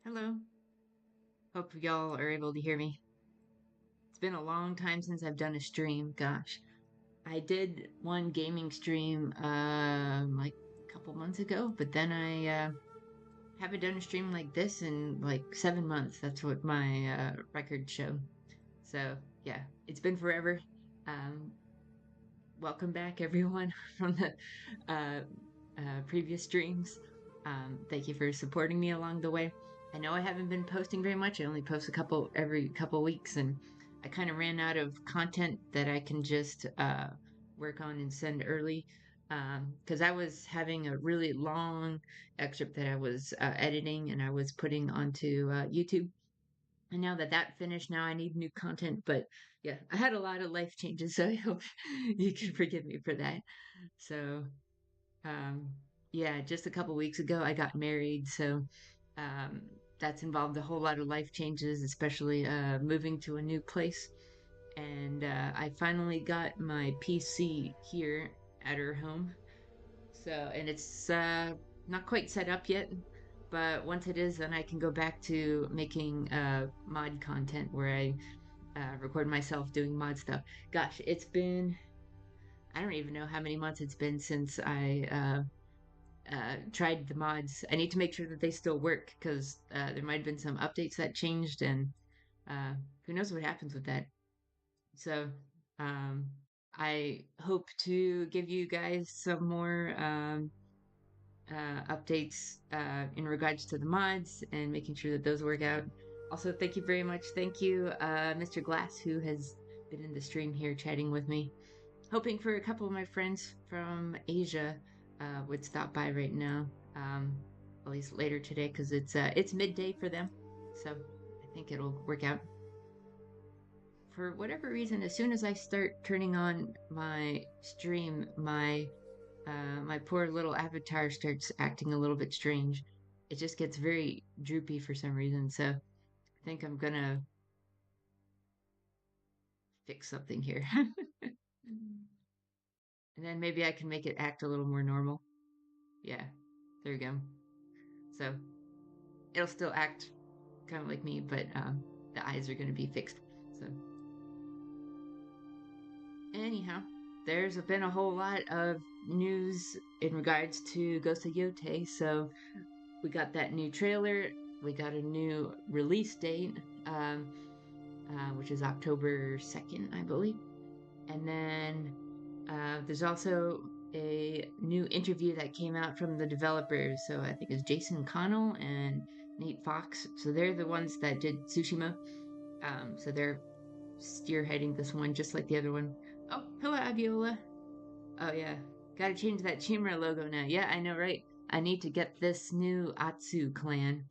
Hello. Hope y'all are able to hear me. It's been a long time since I've done a stream. Gosh, I did one gaming stream like a couple months ago, but then I haven't done a stream like this in like 7 months. That's what my records show. So yeah, it's been forever. Um, Welcome back, everyone, from the uh, previous streams. Thank you for supporting me along the way. I know I haven't been posting very much. I only post a couple every couple weeks, and I kind of ran out of content that I can just work on and send early. Because I was having a really long excerpt that I was editing and I was putting onto YouTube. And now that that finished, now I need new content. But yeah, I had a lot of life changes, so I hope you can forgive me for that. So um, yeah, just a couple weeks ago, I got married, so um, that's involved a whole lot of life changes, especially moving to a new place. And I finally got my PC here at her home. So, and it's not quite set up yet, but once it is, then I can go back to making mod content where I record myself doing mod stuff. Gosh, it's been, I don't even know how many months it's been since I tried the mods. I need to make sure that they still work because there might have been some updates that changed, and uh, who knows what happens with that. So um, I hope to give you guys some more updates in regards to the mods and making sure that those work out. Also, thank you very much. Thank you, Mr. Glass, who has been in the stream here chatting with me. Hoping for a couple of my friends from Asia would stop by right now, um, at least later today, because it's midday for them. So I think it'll work out. For whatever reason, as soon as I start turning on my stream, my poor little avatar starts acting a little bit strange. It just gets very droopy for some reason. So I think I'm gonna fix something here. And then maybe I can make it act a little more normal. Yeah, there we go. So it'll still act kind of like me, but the eyes are going to be fixed. So, anyhow, there's been a whole lot of news in regards to Ghost of Yotei. So, we got that new trailer, we got a new release date, which is October 2nd, I believe. And then there's also a new interview that came out from the developers. So I think it's Jason Connell and Nate Fox. So they're the ones that did Tsushima. So they're spearheading this one just like the other one. Oh, hello, Abiola. Oh, yeah. Gotta change that Chimera logo now. Yeah, I know, right? I need to get this new Atsu clan.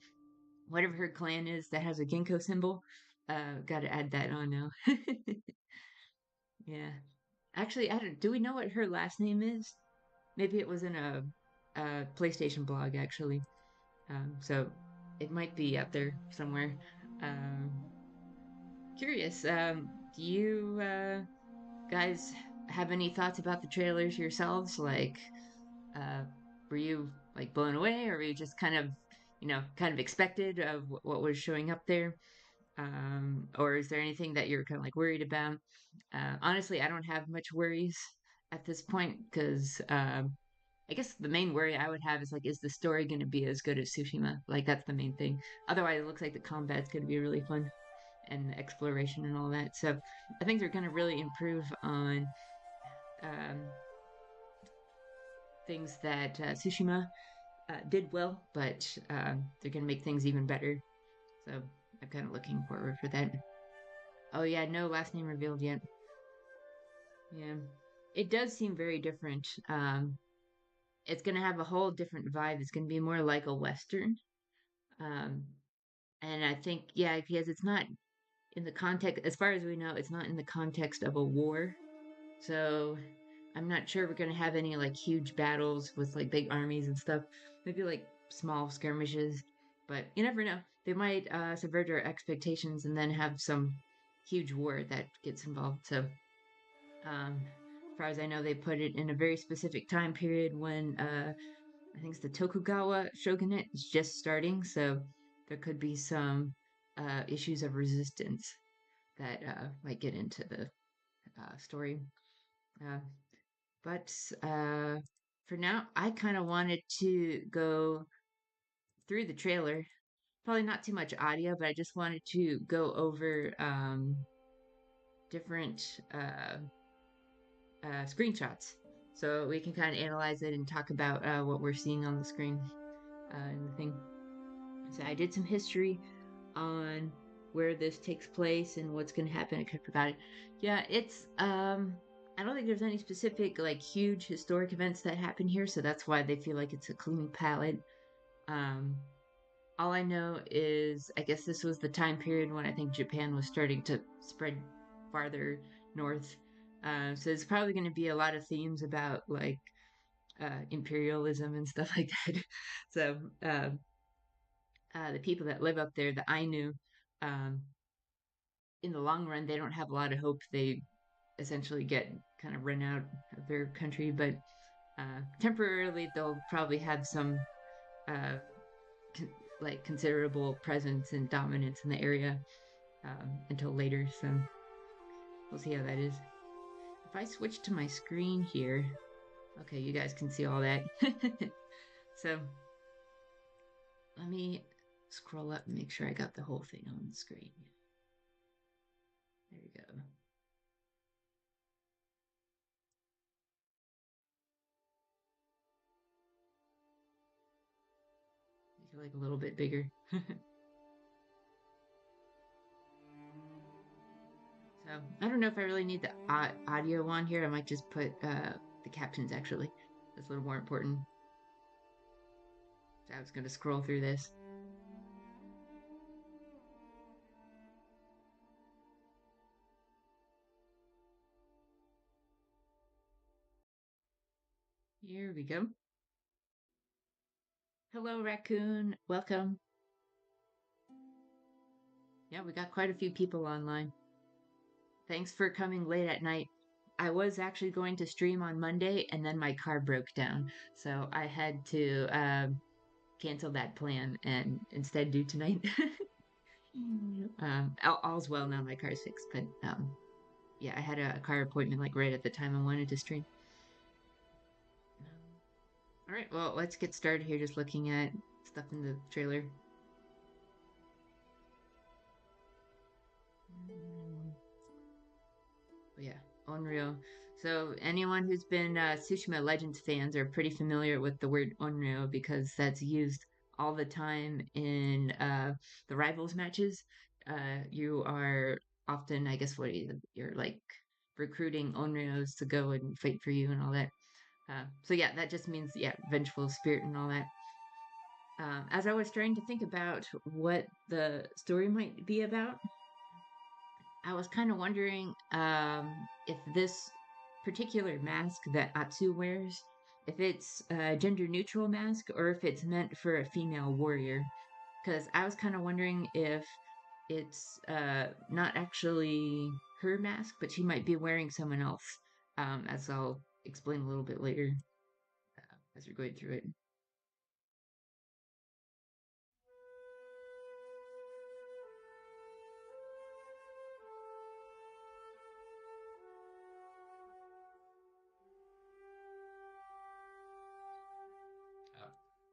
Whatever her clan is that has a Ginkgo symbol. Gotta add that on now. Yeah. Actually, I don't, do we know what her last name is? Maybe it was in a PlayStation blog, actually. So it might be out there somewhere. Um, Curious. Do you guys have any thoughts about the trailers yourselves? Like, uh, were you like blown away, or were you just kind of, kind of expected of what was showing up there? Or is there anything that you're kind of like worried about? Honestly, I don't have much worries at this point because I guess the main worry I would have is like, is the story going to be as good as Tsushima? Like, that's the main thing. Otherwise, it looks like the combat's going to be really fun and the exploration and all that. So I think they're going to really improve on um, things that Tsushima did well, but they're going to make things even better. So I'm kind of looking forward for that. Oh yeah, no last name revealed yet. Yeah, it does seem very different. It's gonna have a whole different vibe. It's gonna be more like a western. Um, and I think yeah, because it's not in the context, as far as we know, it's not in the context of a war. So I'm not sure we're gonna have any like huge battles with like big armies and stuff. Maybe like small skirmishes, but you never know. They might subvert our expectations and then have some huge war that gets involved. So as far as I know, they put it in a very specific time period when I think it's the Tokugawa shogunate is just starting. So there could be some issues of resistance that might get into the story. Uh, but for now, I kind of wanted to go through the trailer. Probably not too much audio, but I just wanted to go over different screenshots so we can kind of analyze it and talk about what we're seeing on the screen and the thing. So I did some history on where this takes place and what's going to happen. I kind of forgot it. Yeah, it's I don't think there's any specific like huge historic events that happen here, so that's why they feel like it's a clean palette. Um, all I know is I guess this was the time period when I think Japan was starting to spread farther north. So it's probably going to be a lot of themes about like imperialism and stuff like that. So the people that live up there, the Ainu, um, in the long run, they don't have a lot of hope. They essentially get kind of run out of their country, but temporarily they'll probably have some uh, con- like considerable presence and dominance in the area until later. So we'll see how that is. If I switch to my screen here, okay, you guys can see all that. So let me scroll up and make sure I got the whole thing on the screen. There we go. Make it like a little bit bigger. So I don't know if I really need the audio on here. I might just put the captions actually. That's a little more important. So I was going to scroll through this. Here we go. Hello, raccoon. Welcome. Yeah, we got quite a few people online. Thanks for coming late at night. I was actually going to stream on Monday and then my car broke down. So I had to cancel that plan and instead do tonight. All's well now, my car's fixed, but yeah, I had a car appointment like right at the time I wanted to stream. All right, well, let's get started here just looking at stuff in the trailer. Yeah, Onryo. So anyone who's been Tsushima Legends fans are pretty familiar with the word Onryo because that's used all the time in the rivals matches. You are often, I guess, you're like recruiting Onryos to go and fight for you and all that. So yeah, that just means yeah, vengeful spirit and all that. As I was trying to think about what the story might be about, I was kind of wondering if this particular mask that Atsu wears, if it's a gender neutral mask or if it's meant for a female warrior. Because I was kind of wondering if it's not actually her mask, but she might be wearing someone else, as I'll explain a little bit later as we're going through it.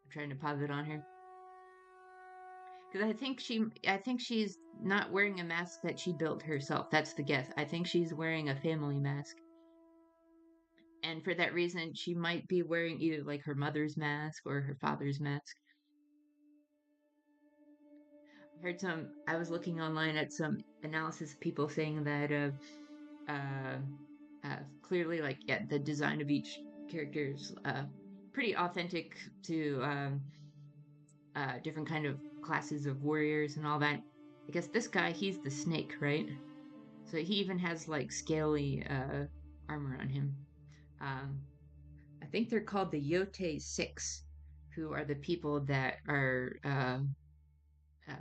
I'm trying to pause it on her. Because I think she's not wearing a mask that she built herself. That's the guess. I think she's wearing a family mask. And for that reason, she might be wearing either like her mother's mask or her father's mask. I was looking online at some analysis of people saying that uh, clearly, like, yeah, the design of each character is pretty authentic to different kind of classes of warriors and all that. I guess this guy, he's the snake, right? So he even has like scaly armor on him. Um, I think they're called the YOTEI 6, who are the people that are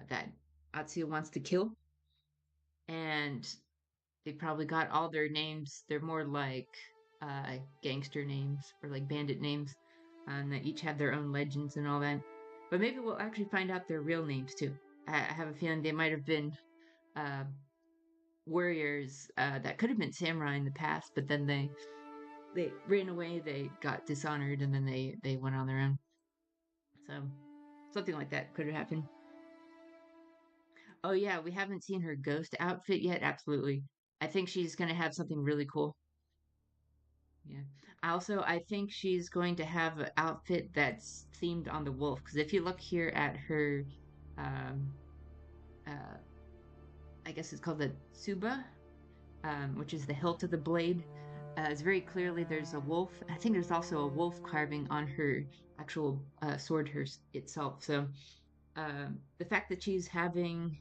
that Atsuya wants to kill, and they probably got all their names. They're more like gangster names or like bandit names, and they each have their own legends and all that. But maybe we'll actually find out their real names too. I have a feeling they might have been uh, warriors that could have been samurai in the past, but then they ran away, they got dishonored, and then they went on their own. So something like that could have happened. Oh yeah, we haven't seen her ghost outfit yet. Absolutely, I think she's gonna have something really cool. Yeah. Also, I think she's going to have an outfit that's themed on the wolf. Because if you look here at her, um, uh, I guess it's called the tsuba, which is the hilt of the blade. It's very clearly there's a wolf. I think there's also a wolf carving on her actual sword itself. So the fact that she's having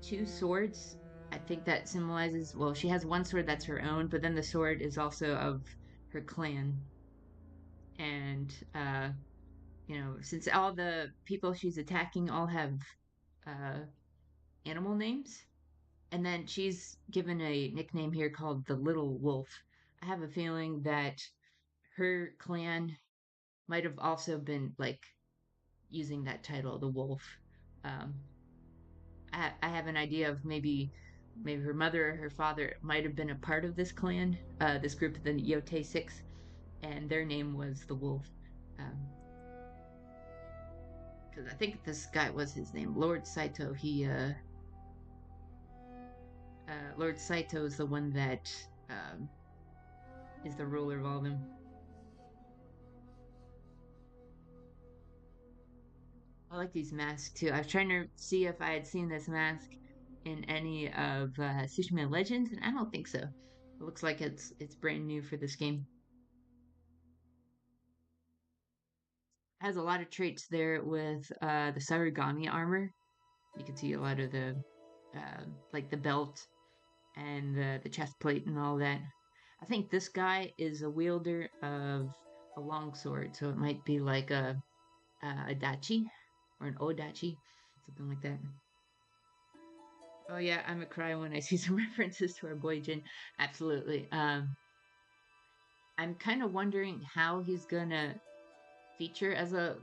two swords, I think that symbolizes, well, she has one sword that's her own, but then the sword is also of her clan. And since all the people she's attacking all have uh, animal names, and then she's given a nickname here called the Little Wolf. I have a feeling that her clan might have also been like using that title, the Wolf. Um, I have an idea of maybe her mother or her father might have been a part of this clan, this group, the YOTEI Six, and their name was the Wolf. Um, because I think this guy was his name, Lord Saito. Lord Saito is the one that um, is the ruler of all of them. I like these masks too. I was trying to see if I had seen this mask in any of Tsushima Legends, and I don't think so. It looks like it's brand new for this game. Has a lot of traits there with the Sarugami armor. You can see a lot of the like the belt and the chest plate and all that. I think this guy is a wielder of a longsword, so it might be like a dachi or an odachi, something like that. Oh yeah, I'm a cry when I see some references to our boy Jin. Absolutely. I'm kind of wondering how he's gonna feature as a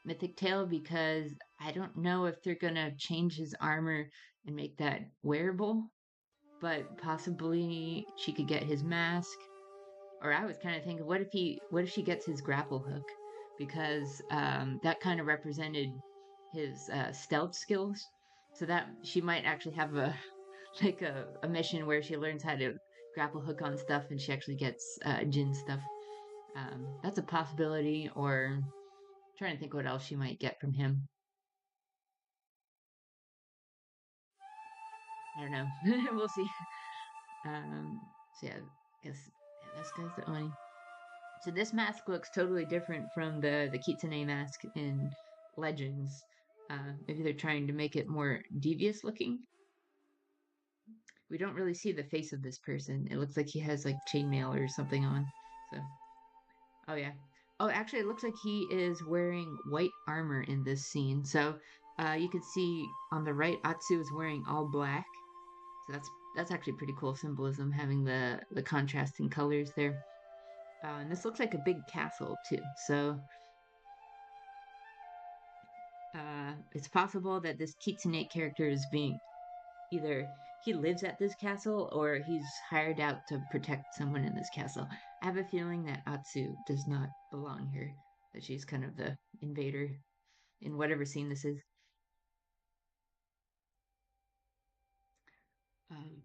mythic tale because I don't know if they're gonna change his armor and make that wearable, but possibly she could get his mask. Or I was kind of thinking, what if she gets his grapple hook? Because that kind of represented his stealth skills. So that she might actually have a like a mission where she learns how to grapple hook on stuff and she actually gets Jin stuff. That's a possibility. Or I'm trying to think what else she might get from him. I don't know. We'll see. So yeah, I guess yeah, this guy's the Oni. So this mask looks totally different from the Kitsune mask in Legends. Maybe they're trying to make it more devious looking. We don't really see the face of this person. It looks like he has like chainmail or something on. So, oh yeah. Oh, actually, it looks like he is wearing white armor in this scene. So, you can see on the right, Atsu is wearing all black. So that's actually pretty cool symbolism, having the contrasting colors there. And this looks like a big castle too. So, it's possible that this Kitsune character is being either he lives at this castle or he's hired out to protect someone in this castle. I have a feeling that Atsu does not belong here, that she's kind of the invader in whatever scene this is. Um,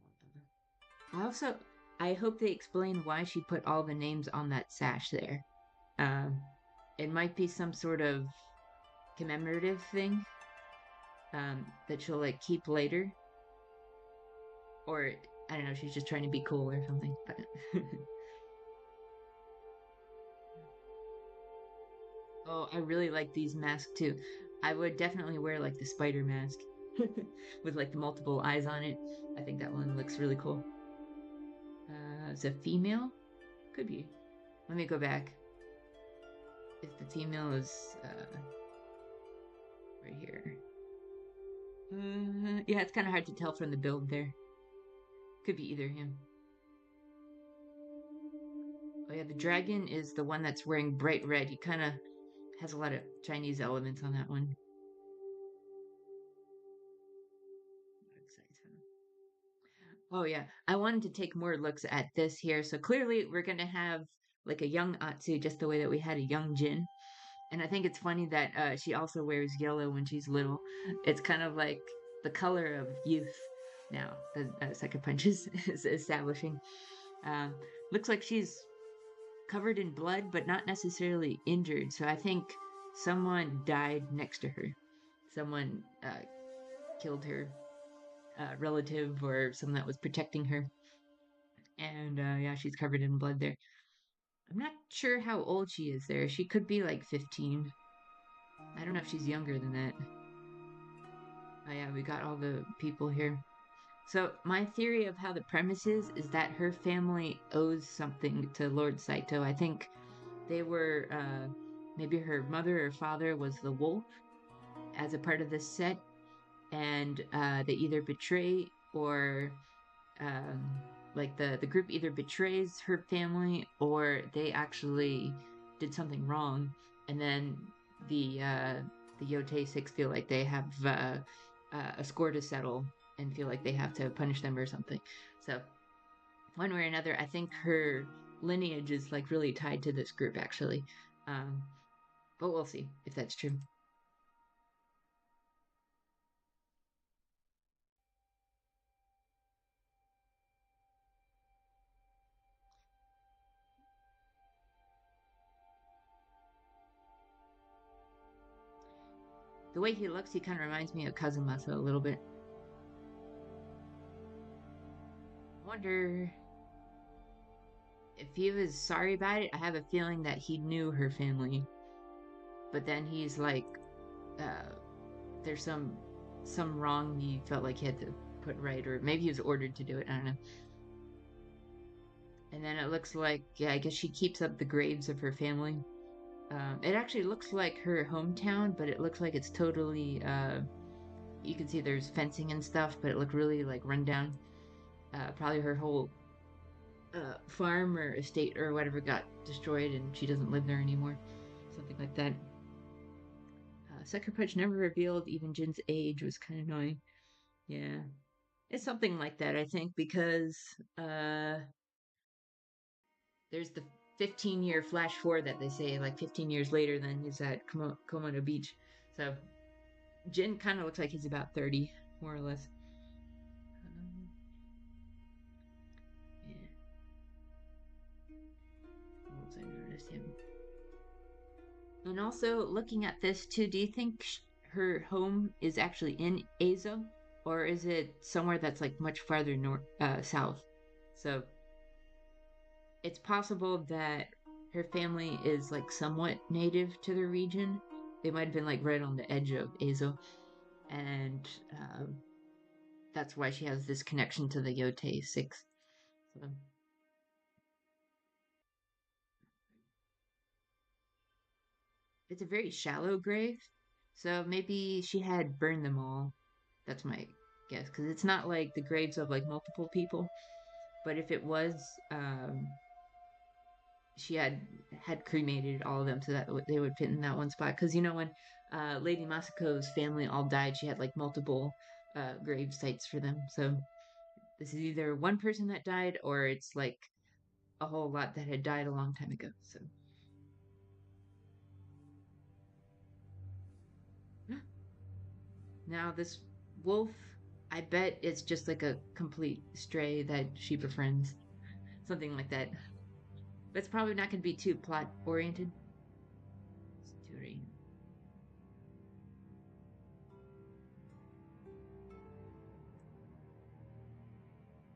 I also I hope they explain why she put all the names on that sash there. Um, it might be some sort of commemorative thing that she'll like keep later, or I don't know, she's just trying to be cool or something. But oh, I really like these masks too. I would definitely wear like the spider mask with like the multiple eyes on it. I think that one looks really cool. Is a female? Could be. Let me go back. If the female is right here. Yeah, it's kind of hard to tell from the build there. Could be either him. Oh yeah, the dragon is the one that's wearing bright red. He kind of has a lot of Chinese elements on that one. Oh yeah, I wanted to take more looks at this here. So clearly we're gonna have like a young Atsu, just the way that we had a young Jin. And I think it's funny that she also wears yellow when she's little. It's kind of like the color of youth now that Sucker Punch is establishing. Um, Looks like she's covered in blood, but not necessarily injured. So I think someone died next to her. Someone killed her relative or someone that was protecting her. And yeah, she's covered in blood there. I'm not sure how old she is there. She could be like 15. I don't know if she's younger than that. Oh yeah, we got all the people here. So my theory of how the premise is that her family owes something to Lord Saito. I think they were maybe her mother or father was the wolf as a part of this set, and they either betray or um, like the group either betrays her family or they actually did something wrong, and then the Yotei Six feel like they have a score to settle and feel like they have to punish them or something. So one way or another, I think her lineage is like really tied to this group actually. Um, but we'll see if that's true. The way he looks, he kind of reminds me of Kazumasa a little bit. I wonder if he was sorry about it. I have a feeling that he knew her family, but then he's like, uh, there's some wrong he felt like he had to put right, or maybe he was ordered to do it. I don't know. And then it looks like, yeah, I guess she keeps up the graves of her family. It actually looks like her hometown, but it looks like it's totally. You can see there's fencing and stuff, but it looked really like run down. Probably her whole farm or estate or whatever got destroyed, and she doesn't live there anymore. Something like that. Sucker Punch never revealed even Jin's age, was kind of annoying. Yeah, it's something like that, I think, because uh, there's the 15-year flash forward that they say, like 15 years later, then he's at Komodo Beach. So Jin kind of looks like he's about 30, more or less. Um, yeah, once I noticed him. And also, looking at this too, do you think her home is actually in Azo, or is it somewhere that's like much farther north, south? So it's possible that her family is like somewhat native to the region. They might have been like right on the edge of Azo, and that's why she has this connection to the Yote Six. So it's a very shallow grave, so maybe she had burned them all. That's my guess, because it's not like the graves of like multiple people. But if it was, she had cremated all of them so that they would fit in that one spot. Because you know when Lady Masako's family all died, she had like multiple grave sites for them. So this is either one person that died or it's like a whole lot that had died a long time ago. So now this wolf, I bet it's just like a complete stray that she befriends, something like that. But it's probably not going to be too plot oriented.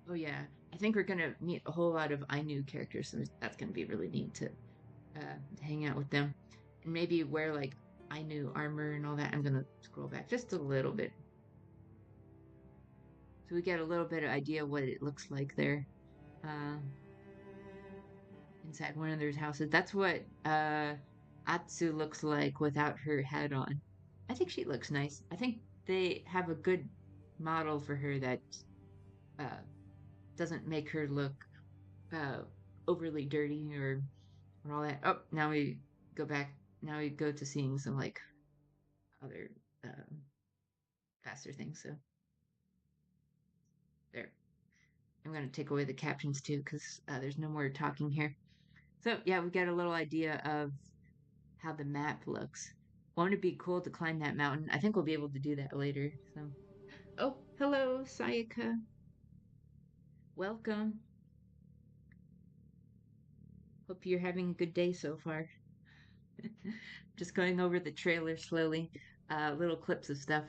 Oh yeah, I think we're gonna meet a whole lot of Ainu characters, so that's gonna be really neat to hang out with them, and maybe wear like Ainu armor and all that. I'm gonna scroll back just a little bit so we get a little bit of idea what it looks like there, uh, inside one of their houses. That's what Atsu looks like without her head on. I think she looks nice. I think they have a good model for her that uh, doesn't make her look uh, overly dirty or all that. Oh, now we go back. Now we go to seeing some like other faster things. So there. I'm going to take away the captions too because there's no more talking here. So, yeah, we got a little idea of how the map looks. Won't it be cool to climb that mountain? I think we'll be able to do that later. So, oh, hello, Sayaka. Welcome. Hope you're having a good day so far. Just going over the trailer slowly, little clips of stuff.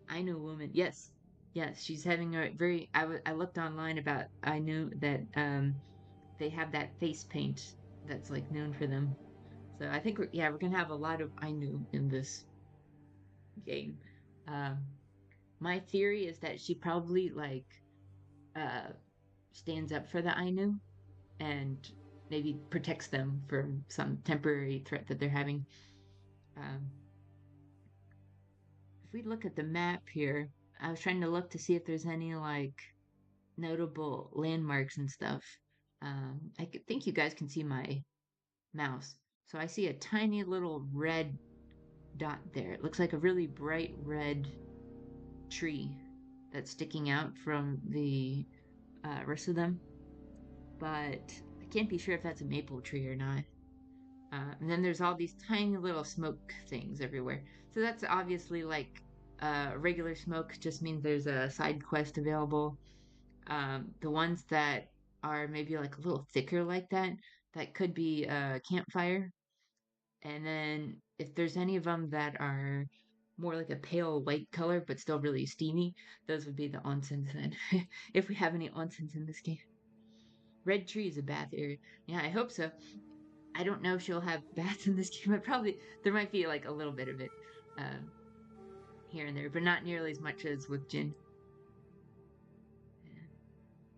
Ainu woman. Yes. Yes, she's having a very I looked online about Ainu that they have that face paint that's like known for them. So I think we're gonna have a lot of Ainu in this game. Um, my theory is that she probably like uh stands up for the Ainu and maybe protects them from some temporary threat that they're having. Um, if we look at the map here, I was trying to look to see if there's any like notable landmarks and stuff. Think you guys can see my mouse. So I see a tiny little red dot there. It looks like a really bright red tree that's sticking out from the rest of them. But I can't be sure if that's a maple tree or not. And then there's all these tiny little smoke things everywhere. So that's obviously like regular smoke, just means there's a side quest available. The ones that are maybe like a little thicker like that, that could be a campfire. And then if there's any of them that are more like a pale white color but still really steamy, those would be the onsens then. If we have any onsens in this game. Red tree is a bath area. Yeah, I hope so. I don't know if she'll have baths in this game, but probably there might be like a little bit of it um, here and there, but not nearly as much as with Jin.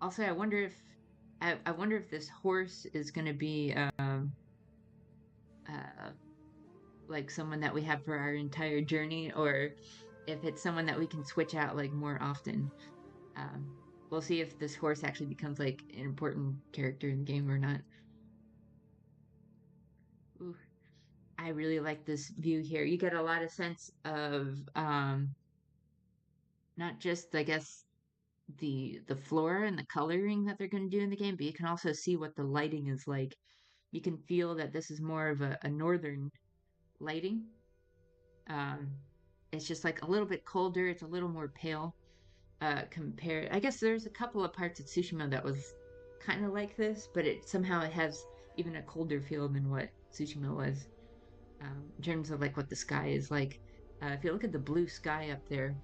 Also, I wonder if this horse is going to be uh, like someone that we have for our entire journey, or if it's someone that we can switch out like more often. Um, we'll see if this horse actually becomes like an important character in the game or not. Ooh, I really like this view here. You get a lot of sense of not just, I guess, the flora and the coloring that they're going to do in the game, but you can also see what the lighting is like. You can feel that this is more of a northern lighting. Um, it's just like a little bit colder. It's a little more pale compared. I guess there's a couple of parts of Tsushima that was kind of like this, but it has even a colder feel than what Tsushima was in terms of like what the sky is like. If you look at the blue sky up there,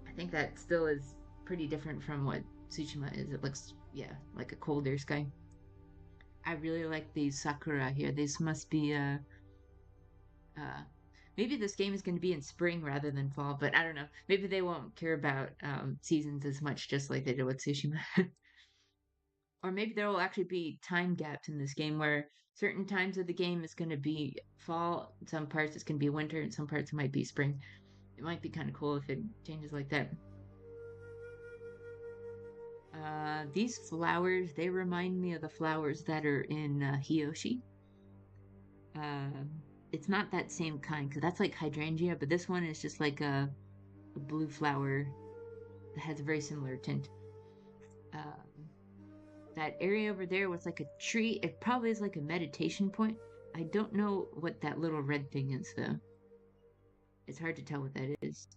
I think that still is pretty different from what Tsushima is. It looks, yeah, like a colder sky. I really like these sakura here. These must be uh maybe this game is going to be in spring rather than fall, but I don't know. Maybe they won't care about seasons as much, just like they did with Tsushima. Or maybe there will actually be time gaps in this game where certain times of the game is going to be fall, some parts it's going to be winter, and some parts it might be spring. It might be kind of cool if it changes like that. These flowers, they remind me of the flowers that are in Hiyoshi. Um, it's not that same kind because that's like hydrangea, but this one is just like a blue flower that has a very similar tint. Um, that area over there was like a tree. It probably is like a meditation point. I don't know what that little red thing is though. It's hard to tell what that is.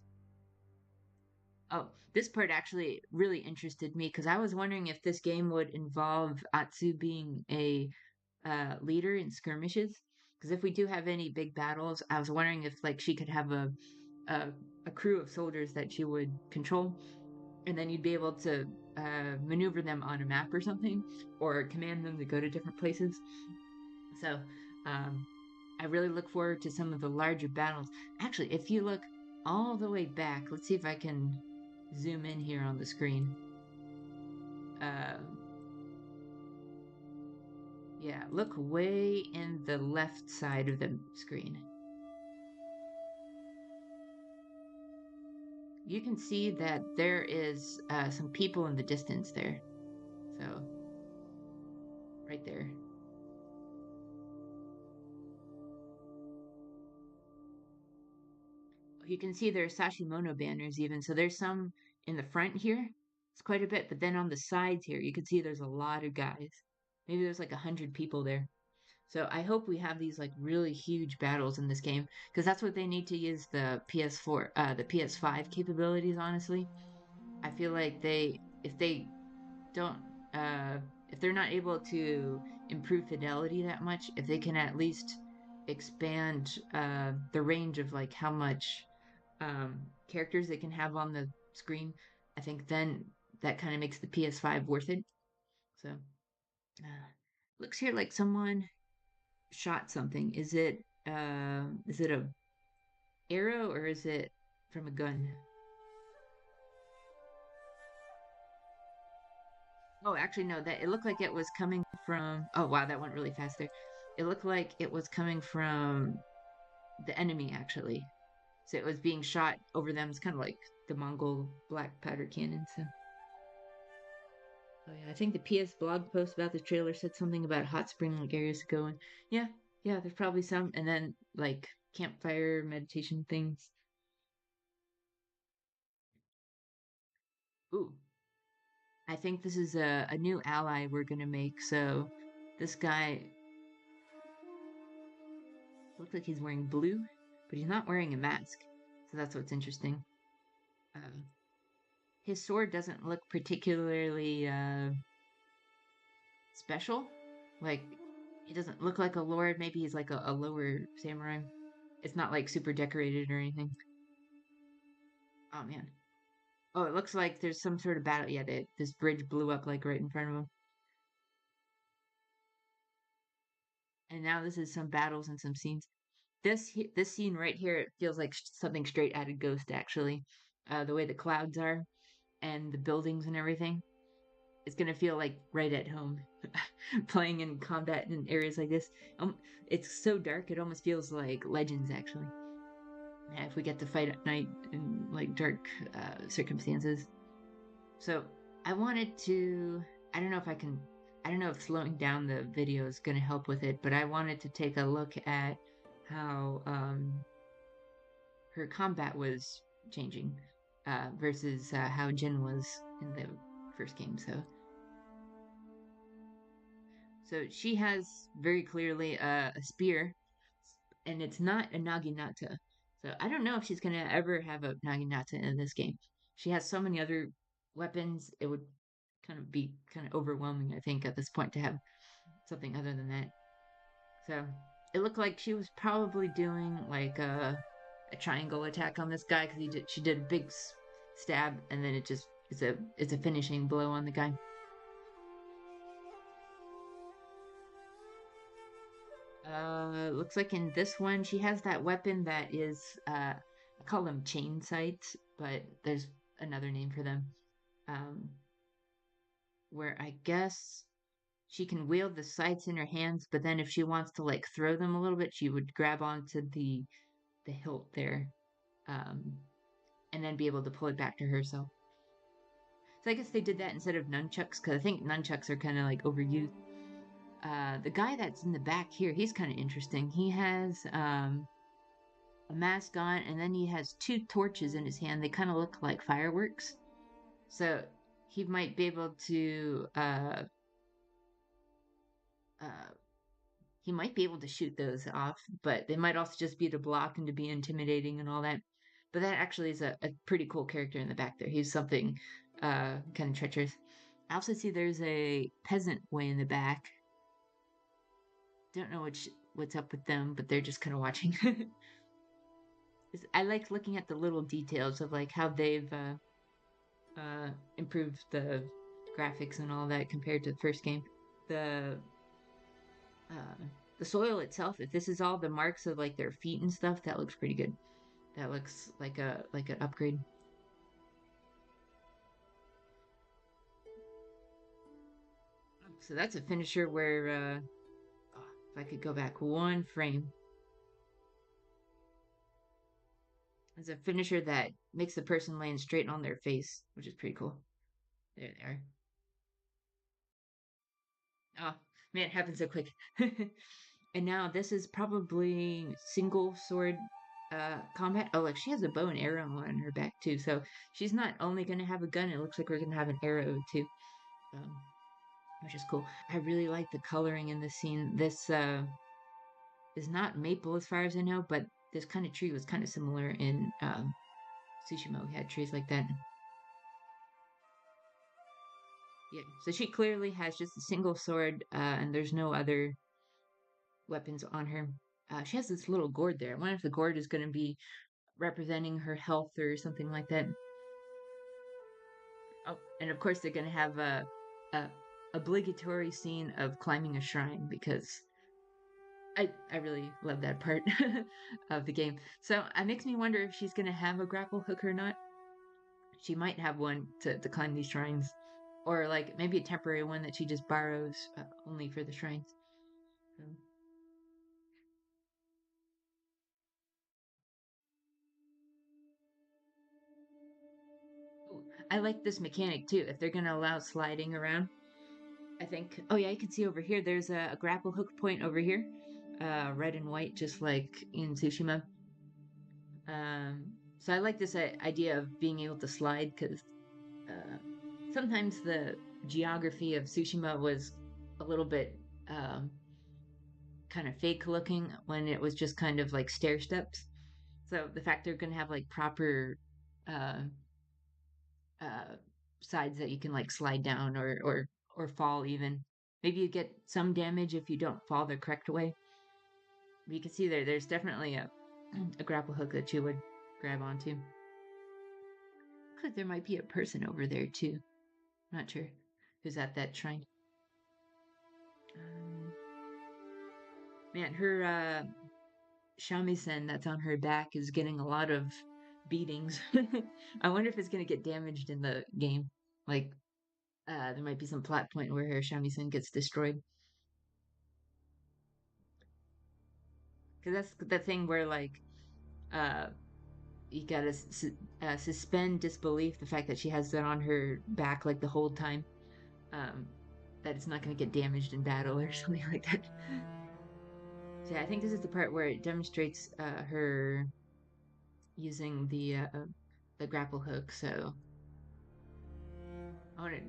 Oh, this part actually really interested me because I was wondering if this game would involve Atsu being a leader in skirmishes. Because if we do have any big battles, I was wondering if like she could have a, a crew of soldiers that she would control, and then you'd be able to maneuver them on a map or something, or command them to go to different places. So um, I really look forward to some of the larger battles. Actually, if you look all the way back, let's see if I can zoom in here on the screen. Uh, yeah, look way in the left side of the screen. You can see that there is some people in the distance there. So, right there. You can see there are Sashimono banners even. So there's some in the front here. It's quite a bit. But then on the sides here, you can see there's a lot of guys. Maybe there's like 100 people there. So I hope we have these like really huge battles in this game because that's what they need to use the PS4, the PS5 capabilities. Honestly, I feel like if they don't, if they're not able to improve fidelity that much, if they can at least expand the range of like how much characters they can have on the screen, I think then that kind of makes the PS5 worth it. So, looks here like someone shot something. Is it a arrow or is it from a gun? Oh, actually no, that it looked like it was coming from oh wow, that went really fast there. It looked like it was coming from the enemy actually. So it was being shot over them. It's kind of like the Mongol black powder cannon. So oh yeah, I think the PS blog post about the trailer said something about hot spring like areas to go in. Yeah, yeah, there's probably some and then like campfire meditation things. Ooh, I think this is a new ally we're gonna make. So this guy looks like he's wearing blue, but he's not wearing a mask. So that's what's interesting. Um, his sword doesn't look particularly special. Like he doesn't look like a lord. Maybe he's like a lower samurai. It's not like super decorated or anything. Oh man. Oh, it looks like there's some sort of battle. Yeah, this bridge blew up like right in front of him. And now this is some battles and some scenes. This scene right here it feels like something straight out of Ghost actually. The way the clouds are and the buildings and everything. It's gonna feel like right at home playing in combat in areas like this. It's so dark it almost feels like Legends actually. Yeah, if we get to fight at night in like dark circumstances. So I wanted to. I don't know if I can. I don't know if slowing down the video is going to help with it, but I wanted to take a look at how her combat was changing versus how Jin was in the first game. So she has very clearly a spear, and it's not a naginata. So I don't know if she's gonna ever have a naginata in this game. She has so many other weapons; it would kind of be kind of overwhelming, I think, at this point to have something other than that. So it looked like she was probably doing like a triangle attack on this guy because she did a big stab and then it's a finishing blow on the guy. Looks like in this one she has that weapon that is I call them chain sights, but there's another name for them. Um, where I guess she can wield the sights in her hands, but then if she wants to like throw them a little bit, she would grab onto the hilt there, um, and then be able to pull it back to herself. So I guess they did that instead of nunchucks because I think nunchucks are kind of like overused. The guy that's in the back here, he's kind of interesting. He has a mask on, and then he has two torches in his hand. They kind of look like fireworks. So he might be able to uh, he might be able to shoot those off, but they might also just be to block and to be intimidating and all that. But that actually is a pretty cool character in the back there. He's something kind of treacherous. I also see there's a peasant way in the back. Don't know what's up with them, but they're just kind of watching. I like looking at the little details of like how they've improved the graphics and all that compared to the first game. The uh, the soil itself, if this is all the marks of like their feet and stuff, that looks pretty good. That looks like an upgrade. So that's a finisher where oh, if I could go back one frame, it's a finisher that makes the person land straight on their face, which is pretty cool. There they are. Oh man, it happened so quick. And now this is probably single sword. combat. Oh, like she has a bow and arrow on her back too. So she's not only gonna have a gun. It looks like we're gonna have an arrow too, um, which is cool. I really like the coloring in this scene. This is not maple as far as I know, but this kind of tree was kind of similar in Tsushima. We had trees like that. Yeah. So she clearly has just a single sword, and there's no other weapons on her. She has this little gourd there. I wonder if the gourd is going to be representing her health or something like that. Oh, and of course they're going to have a obligatory scene of climbing a shrine because I really love that part of the game. So it makes me wonder if she's going to have a grapple hook or not. She might have one to climb these shrines, or like maybe a temporary one that she just borrows only for the shrines. So, ooh, I like this mechanic too. If they're going to allow sliding around, I think. Oh yeah, you can see over here. There's a grapple hook point over here, red and white, just like in Tsushima. So I like this idea of being able to slide because uh, sometimes the geography of Tsushima was a little bit kind of fake looking when it was just kind of like stair steps. So the fact they're going to have like proper uh, uh, sides that you can like slide down or fall even. Maybe you get some damage if you don't fall the correct way. But you can see there's definitely a grapple hook that you would grab onto. Looks like there might be a person over there too. I'm not sure who's at that shrine. Um, Man, her shamisen that's on her back is getting a lot of beatings. I wonder if it's gonna get damaged in the game. Like, there might be some plot point where her shamisen gets destroyed. Because that's the thing where like, uh, you gotta suspend disbelief the fact that she has that on her back like the whole time. Um, that it's not gonna get damaged in battle or something like that. So yeah, I think this is the part where it demonstrates her using the grapple hook. So I want to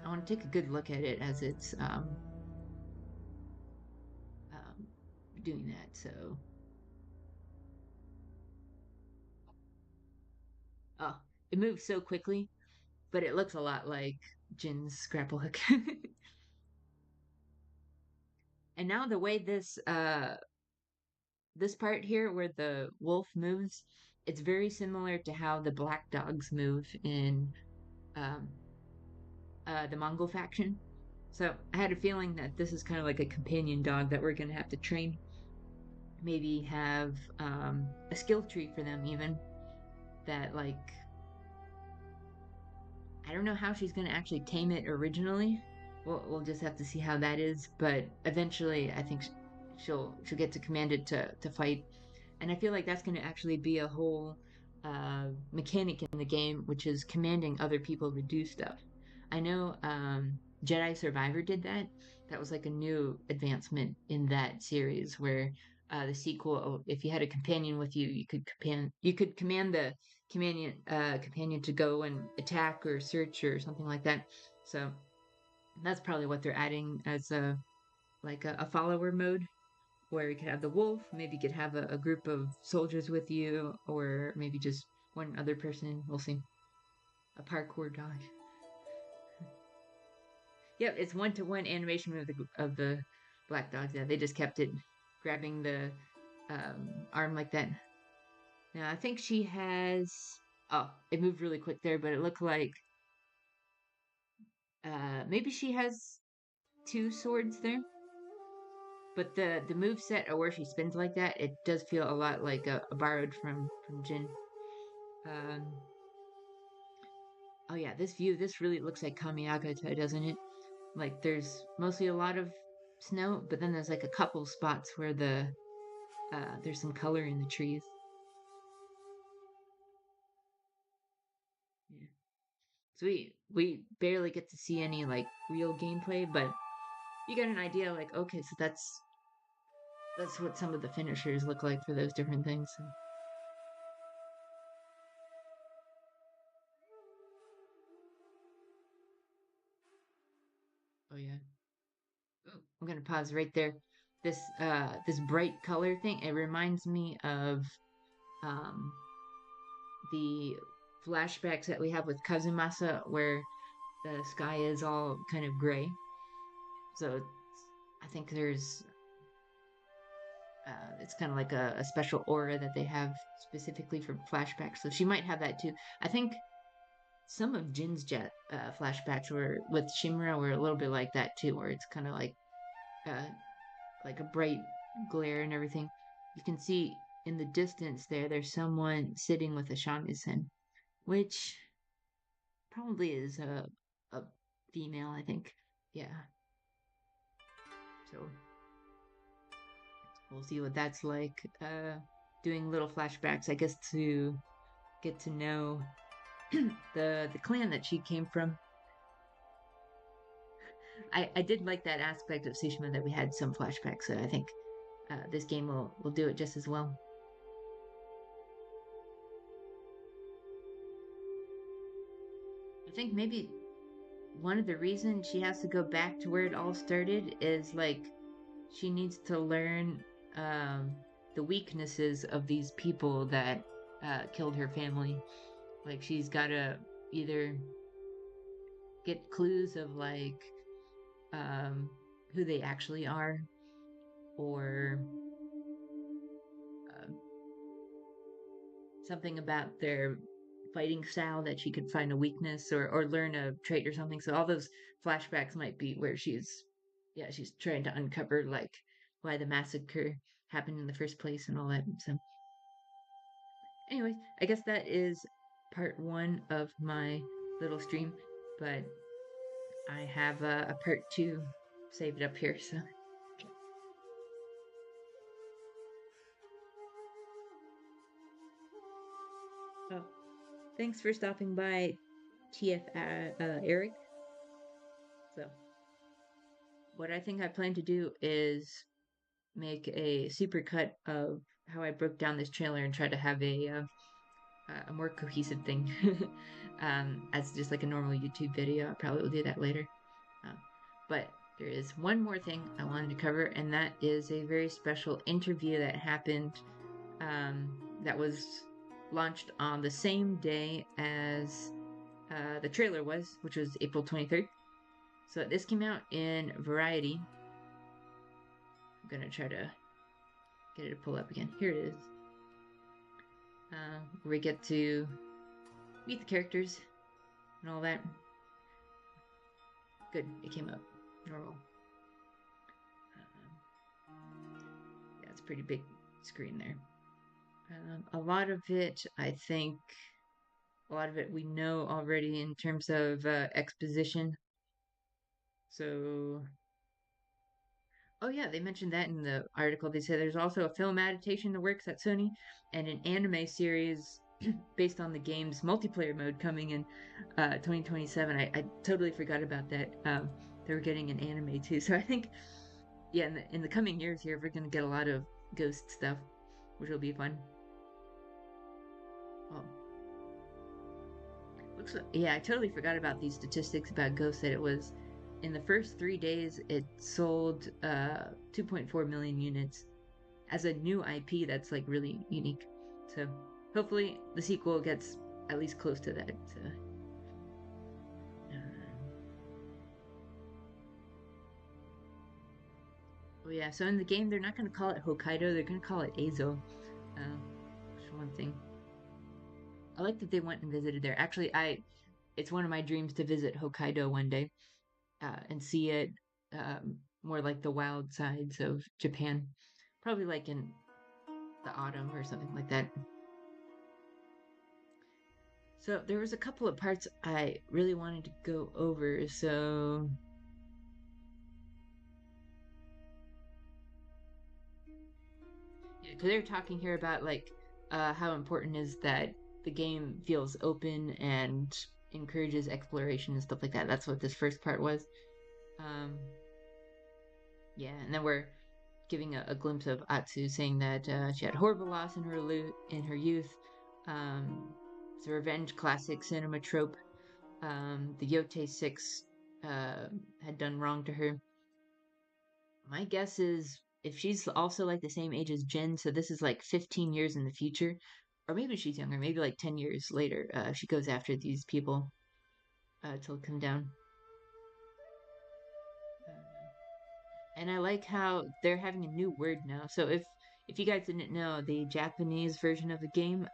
I want to take a good look at it as it's um, doing that. So oh, it moves so quickly, but it looks a lot like Jin's grapple hook. And now the way this part here where the wolf moves, it's very similar to how the black dogs move in um, the Mongol faction. So I had a feeling that this is kind of like a companion dog that we're gonna have to train. Maybe have a skill tree for them even that like I don't know how she's gonna actually tame it originally. We'll just have to see how that is. But eventually, I think she'll get to command it to fight, and I feel like that's gonna actually be a whole mechanic in the game, which is commanding other people to do stuff. I know Jedi Survivor did that. That was like a new advancement in that series where the sequel, if you had a companion with you, you could command the companion to go and attack or search or something like that. So that's probably what they're adding as a follower mode where you could have the wolf, maybe you could have a group of soldiers with you, or maybe just one other person. We'll see. A parkour dog. Yep, it's one-to-one animation of the black dogs. Yeah, they just kept it grabbing the arm like that. Now I think she has. Oh, it moved really quick there, but it looked like maybe she has two swords there. But the move set or where she spins like that, it does feel a lot like a borrowed from Jin. Um, oh yeah, this view this really looks like Kamiagata, doesn't it? Like there's mostly a lot of snow, but then there's like a couple spots where there's some color in the trees. Yeah. So we barely get to see any like real gameplay, but you get an idea like okay, so that's what some of the finishers look like for those different things. So, yeah. Oh, I'm gonna pause right there. This bright color thing, it reminds me of um the flashbacks that we have with Kazumasa where the sky is all kind of gray. So I think it's kind of like a special aura that they have specifically for flashbacks. So she might have that too. I think some of Jin's jet flashbacks were with Shimura were a little bit like that too, where it's kind of uh, like a bright glare and everything. You can see in the distance there's someone sitting with a shamisen, which probably is a female, I think. Yeah. So we'll see what that's like. Doing little flashbacks, I guess, to get to know the clan that she came from. I did like that aspect of Tsushima that we had some flashbacks, so I think this game will do it just as well. I think maybe one of the reasons she has to go back to where it all started is like she needs to learn the weaknesses of these people that killed her family. Like she's got to either get clues of like um, who they actually are, or uh, something about their fighting style that she could find a weakness or learn a trait or something. So all those flashbacks might be where she's trying to uncover like why the massacre happened in the first place and all that. So anyways, I guess that is part one of my little stream, but I have a part two saved up here. So oh, thanks for stopping by, TF Eric. So what I think I plan to do is make a super cut of how I broke down this trailer and try to have a more cohesive thing as just like a normal YouTube video. I probably will do that later. Uh, but there is one more thing I wanted to cover, and that is a very special interview that happened that was launched on the same day as the trailer was, which was April 23rd. So this came out in Variety. I'm gonna try to get it to pull up again. Here it is. Where we get to meet the characters and all that. Good, it came up normal. Yeah, it's a pretty big screen there. A lot of it, I think, a lot of it we know already in terms of exposition. So, oh yeah, they mentioned that in the article. They said there's also a film adaptation in the works at Sony and an anime series based on the game's multiplayer mode coming in 2027. I totally forgot about that. They were getting an anime too. So I think, yeah, in the coming years here, we're going to get a lot of Ghost stuff, which will be fun. Oh, looks like, yeah, I totally forgot about these statistics about Ghost that it was in the first 3 days, it sold 2.4 million units as a new IP that's like really unique. So hopefully the sequel gets at least close to that. Oh yeah, so in the game they're not going to call it Hokkaido, they're going to call it Azo. Which one thing. I like that they went and visited there. Actually, it's one of my dreams to visit Hokkaido one day and see it more like the wild sides of Japan. Probably like in the autumn or something like that. So there was a couple of parts I really wanted to go over. So yeah, because they're talking here about like how important is that the game feels open and encourages exploration and stuff like that. That's what this first part was. Um, yeah, and then we're giving a glimpse of Atsu saying that she had horrible loss in in her youth. It's a revenge classic cinema trope. The YOTEI 6 uh, had done wrong to her. My guess is if she's also like the same age as Jin, so this is like 15 years in the future, or maybe she's younger, maybe like 10 years later, she goes after these people to come down. Uh, and I like how they're having a new word now. So if you guys didn't know, the Japanese version of the game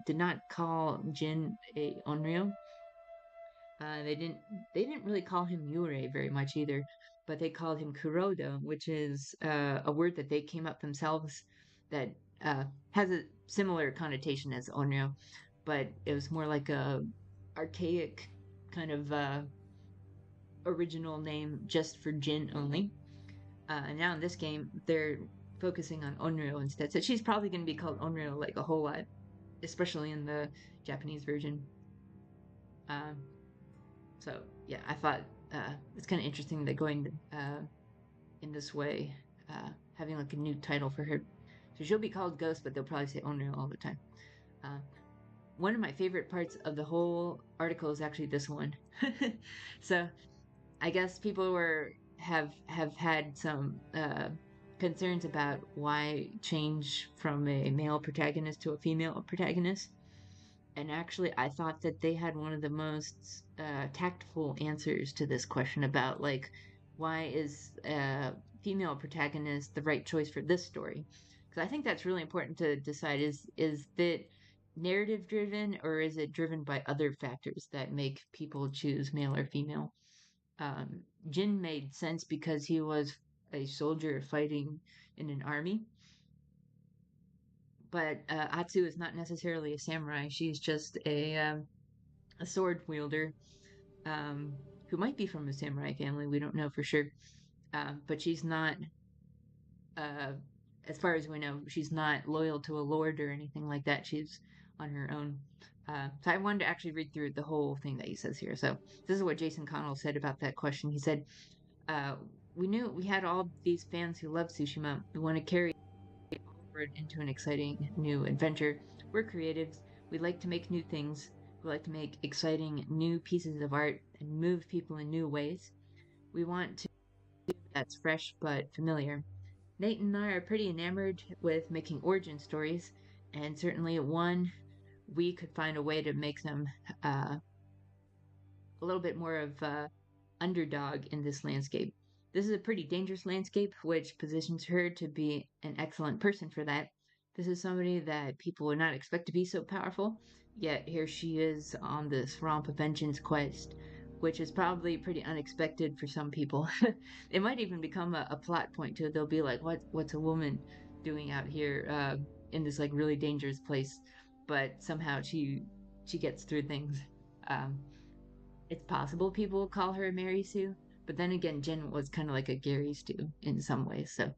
did not call Jin a Onryo. They didn't really call him Yurei very much either, but they called him Kurodo, which is a word that they came up themselves that has a similar connotation as Onryo, but it was more like a archaic kind of original name just for Jin only. And now in this game, they're focusing on Onryo instead. So she's probably going to be called Onryo like a whole lot, especially in the Japanese version. Um, so yeah, I thought it's kind of interesting that going in this way, having like a new title for her. So she'll be called Ghost, but they'll probably say Onryo all the time. Uh, one of my favorite parts of the whole article is actually this one. So I guess people have had some concerns about why change from a male protagonist to a female protagonist. And actually, I thought that they had one of the most tactful answers to this question about like why is female protagonist the right choice for this story? Because I think that's really important to decide is that narrative driven or is it driven by other factors that make people choose male or female? Jin made sense because he was a soldier fighting in an army, but Atsu is not necessarily a samurai. She's just a sword wielder um, who might be from a samurai family. We don't know for sure, but she's not. Uh, as far as we know, she's not loyal to a lord or anything like that. She's on her own. So I wanted to actually read through the whole thing that he says here. So this is what Jason Connell said about that question. He said, uh, "We knew we had all these fans who love Tsushima. We want to carry forward into an exciting new adventure. We're creatives. We like to make new things. We like to make exciting new pieces of art and move people in new ways. We want to do that's fresh but familiar. Nate and I are pretty enamored with making origin stories, and certainly one we could find a way to make them uh, a little bit more of underdog in this landscape. This is a pretty dangerous landscape, which positions her to be an excellent person for that. This is somebody that people would not expect to be so powerful, yet here she is on this romp of vengeance quest, which is probably pretty unexpected for some people. It might even become a plot point too. They'll be like, what's a woman doing out here in this like really dangerous place?" But somehow she gets through things. Um, it's possible people will call her Mary Sue, but then again, Jen was kind of like a Gary Stu in some ways, so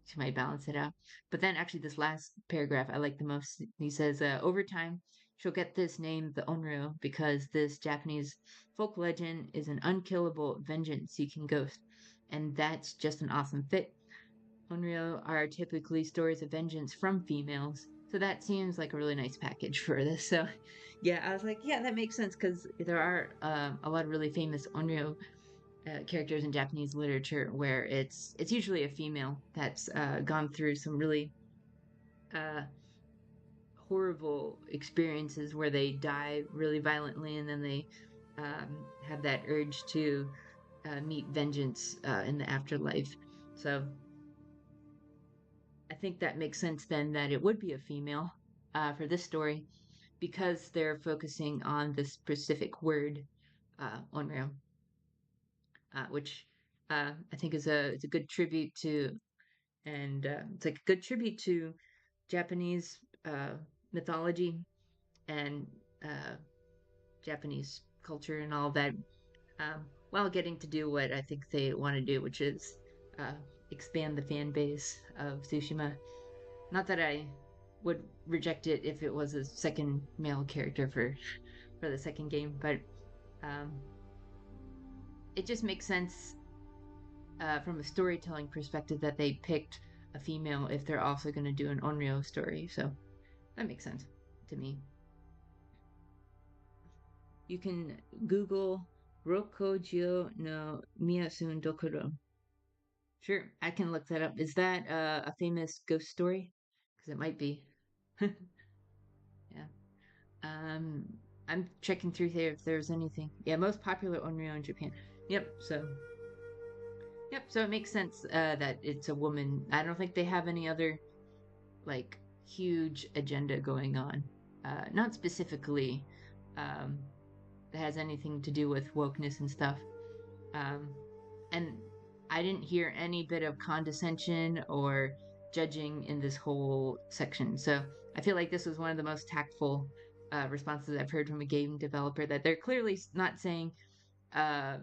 she might balance it out. But then, actually, this last paragraph I like the most. He says, "Over time, she'll get this name, the Onryo, because this Japanese folk legend is an unkillable, vengeance-seeking ghost, and that's just an awesome fit. Onryo are typically stories of vengeance from females, so that seems like a really nice package for this." So, yeah, I was like, yeah, that makes sense because there are a lot of really famous Onryo characters in Japanese literature where it's usually a female that's gone through some really uh, horrible experiences where they die really violently and then they have that urge to meet vengeance in the afterlife. So I think that makes sense then that it would be a female for this story because they're focusing on the specific word onryo, which I think is a it's a good tribute to, and it's like a good tribute to Japanese mythology and uh, Japanese culture and all that, while getting to do what I think they want to do, which is uh, expand the fan base of Tsushima. Not that I would reject it if it was a second male character for the second game, but um, it just makes sense from a storytelling perspective that they picked a female if they're also going to do an Onryo story. So that makes sense to me. You can Google Rokojo no Miyasun Dokuro. Sure, I can look that up. Is that a famous ghost story? Because it might be. Yeah. Um, I'm checking through here if there's anything. Yeah, most popular onryo in Japan. Yep. So it makes sense that it's a woman. I don't think they have any other like huge agenda going on. Not specifically um, that has anything to do with wokeness and stuff. Um, and I didn't hear any bit of condescension or judging in this whole section. So I feel like this was one of the most tactful responses I've heard from a game developer, that they're clearly not saying uh,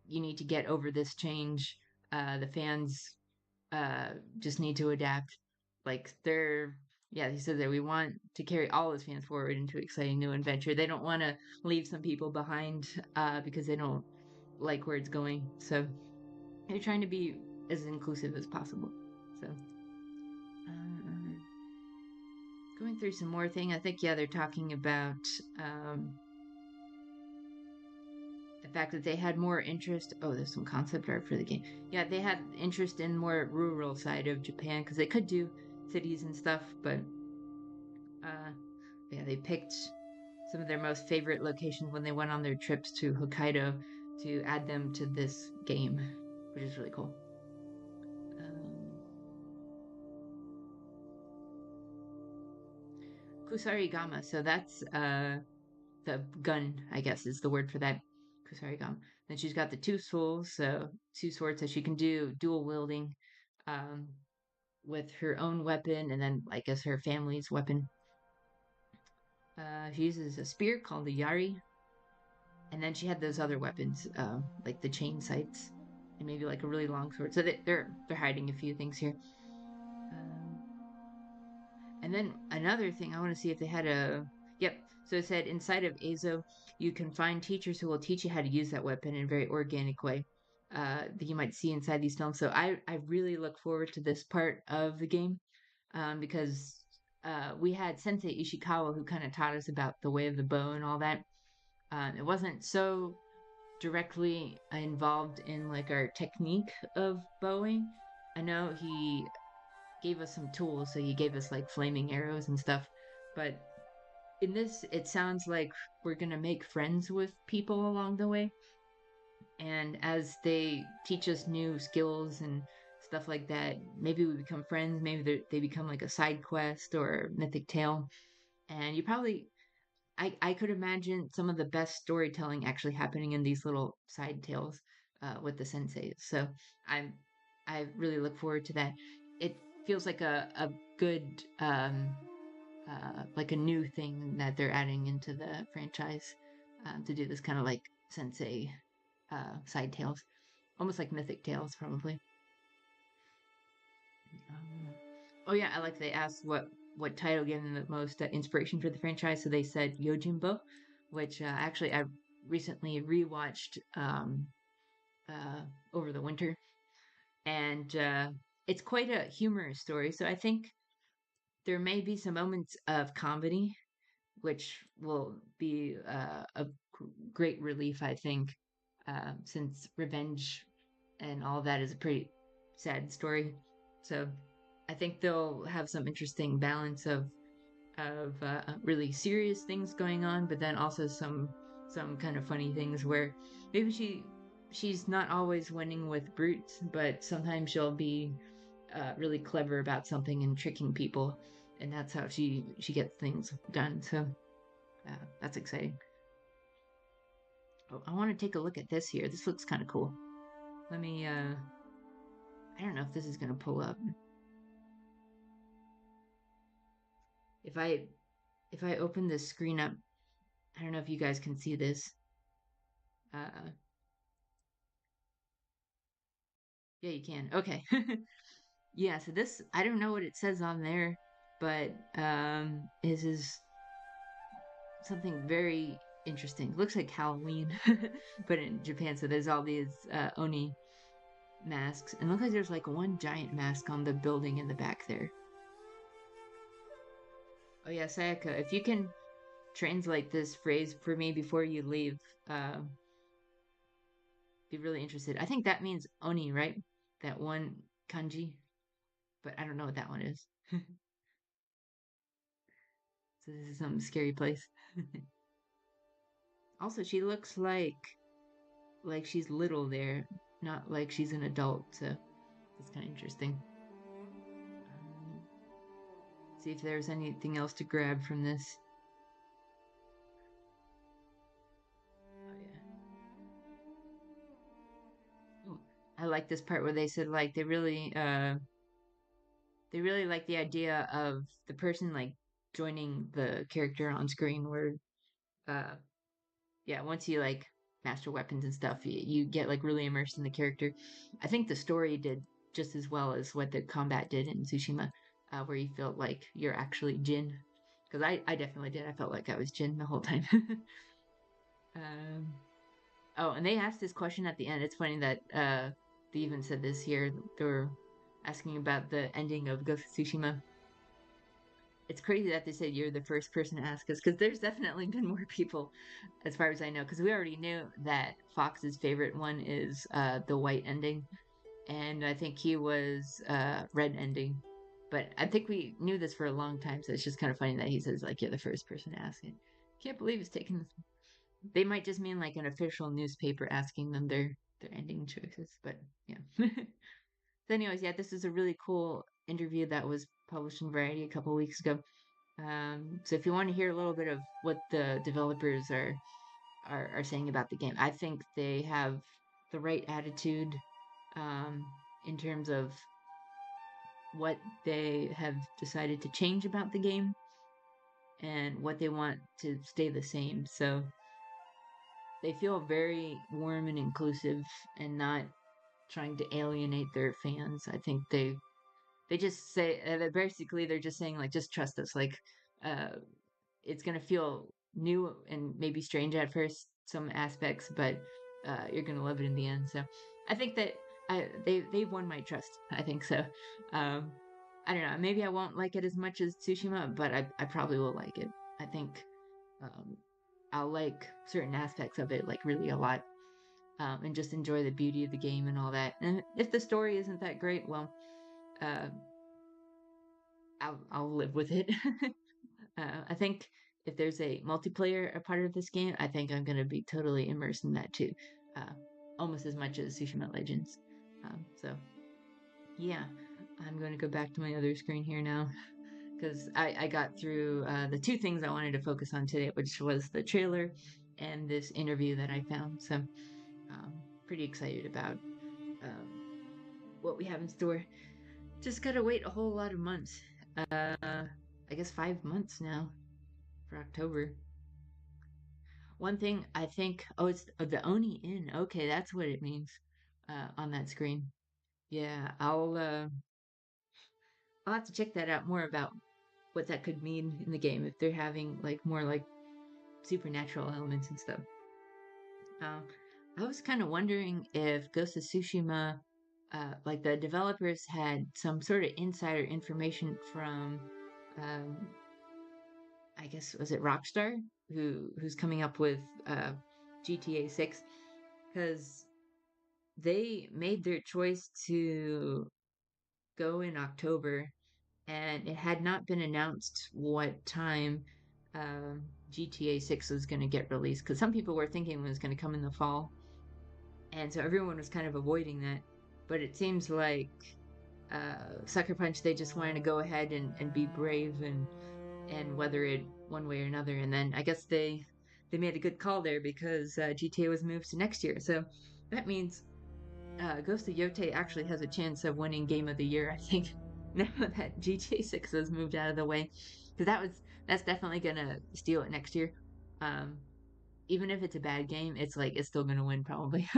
you need to get over this change. The fans just need to adapt. Like yeah, he said that we want to carry all his fans forward into exciting new adventure. They don't want to leave some people behind because they don't like where it's going. So they're trying to be as inclusive as possible. So um, going through some more thing, I think yeah, they're talking about um, the fact that they had more interest. Oh, there's some concept art for the game. Yeah, they had interest in more rural side of Japan because they could do cities and stuff, but uh, yeah, they picked some of their most favorite locations when they went on their trips to Hokkaido to add them to this game, which is really cool. Um, Kusarigama, so that's the gun, I guess, is the word for that. Kusarigama. Then she's got the two souls, so two swords that she can do dual wielding um, with her own weapon, and then I guess her family's weapon. She uses a spear called the Yari, and then she had those other weapons, like the chain sights, and maybe like a really long sword. So they're hiding a few things here. Um, and then another thing, I want to see if they had a. Yep. So it said inside of Azo, you can find teachers who will teach you how to use that weapon in a very organic way that you might see inside these films. So I really look forward to this part of the game because we had Sensei Ishikawa who kind of taught us about the way of the bow and all that. It wasn't so directly involved in like our technique of bowing. I know he gave us some tools, so he gave us like flaming arrows and stuff. But in this, it sounds like we're gonna make friends with people along the way, and as they teach us new skills and stuff like that, maybe we become friends. Maybe they become like a side quest or mythic tale, and you probably I could imagine some of the best storytelling actually happening in these little side tales with the senseis. So I'm I really look forward to that. It feels like a good like a new thing that they're adding into the franchise to do this kind of like sensei side tales, almost like mythic tales probably. Um, oh yeah, I like they asked what title gave them the most inspiration for the franchise, so they said Yojimbo, which actually I recently rewatched uh, over the winter, and it's quite a humorous story. So I think there may be some moments of comedy, which will be a great relief, I think, since revenge and all that is a pretty sad story. So I think they'll have some interesting balance of really serious things going on, but then also some kind of funny things where maybe she's not always winning with brutes, but sometimes she'll be really clever about something and tricking people, and that's how she gets things done. So that's exciting. Oh, I want to take a look at this here. This looks kind of cool. Let me. I don't know if this is gonna pull up. If I if I open this screen up, I don't know if you guys can see this. Uh, yeah, you can. Okay. Yeah. So this, I don't know what it says on there, but this is something very interesting. It looks like Halloween, but in Japan. So there's all these oni masks, and it looks like there's like one giant mask on the building in the back there. Oh yeah, Sayaka, if you can translate this phrase for me before you leave, uh, be really interested. I think that means Oni, right? That one kanji, but I don't know what that one is. So this is some scary place. Also, she looks like she's little there, not like she's an adult. So that's kind of interesting. Um, see if there's anything else to grab from this. Oh yeah. Ooh, I like this part where they said like they really like the idea of the person like joining the character on screen where uh yeah, once you like master weapons and stuff, you get like really immersed in the character. I think the story did just as well as what the combat did in Tsushima, where you felt like you're actually Jin. Because I definitely did. I felt like I was Jin the whole time. um, oh, and they asked this question at the end. It's funny that they even said this here. They were asking about the ending of Ghost of Tsushima. It's crazy that they said you're the first person to ask us because there's definitely been more people, as far as I know, because we already knew that Fox's favorite one is the white ending, and I think he was red ending. But I think we knew this for a long time, so it's just kind of funny that he says like you're the first person to ask it. Can't believe it's taken this. They might just mean like an official newspaper asking them their ending choices, but yeah. So, anyways, yeah, this is a really cool interview that was published in Variety a couple weeks ago. So if you want to hear a little bit of what the developers are saying about the game, I think they have the right attitude um, in terms of what they have decided to change about the game and what they want to stay the same. So they feel very warm and inclusive and not trying to alienate their fans. I think they just say basically they're just saying like just trust us. Like uh, it's gonna feel new and maybe strange at first, some aspects, but you're gonna love it in the end. So I think that they've won my trust. I think so. Um, I don't know. Maybe I won't like it as much as Tsushima, but I probably will like it. I think um, I'll like certain aspects of it like really a lot. And just enjoy the beauty of the game and all that. And if the story isn't that great, well, uh, I'll live with it. I think if there's a multiplayer a part of this game, I think I'm going to be totally immersed in that too, uh, almost as much as Tsushima Legends. So yeah, I'm going to go back to my other screen here now because I got through the two things I wanted to focus on today, which was the trailer and this interview that I found. So pretty excited about um, what we have in store. Just gotta wait a whole lot of months. I guess 5 months now for October. One thing I think, oh, it's the Oni Inn. Okay, that's what it means on that screen. Yeah, I'll have to check that out more about what that could mean in the game if they're having like more like supernatural elements and stuff. Uh, I was kind of wondering if Ghost of Tsushima, like the developers had some sort of insider information from, um, I guess was it Rockstar who's coming up with GTA 6 because they made their choice to go in October, and it had not been announced what time GTA 6 was going to get released. Because some people were thinking it was going to come in the fall, and so everyone was kind of avoiding that. But it seems like Sucker Punch, they just wanted to go ahead and be brave and weather it one way or another. And then I guess they made a good call there because GTA was moved to next year. So that means Ghost of Yotei actually has a chance of winning Game of the Year, I think, now that GTA 6 was moved out of the way. Because that's definitely gonna steal it next year. Um, Even if it's a bad game, it's like it's still gonna win probably.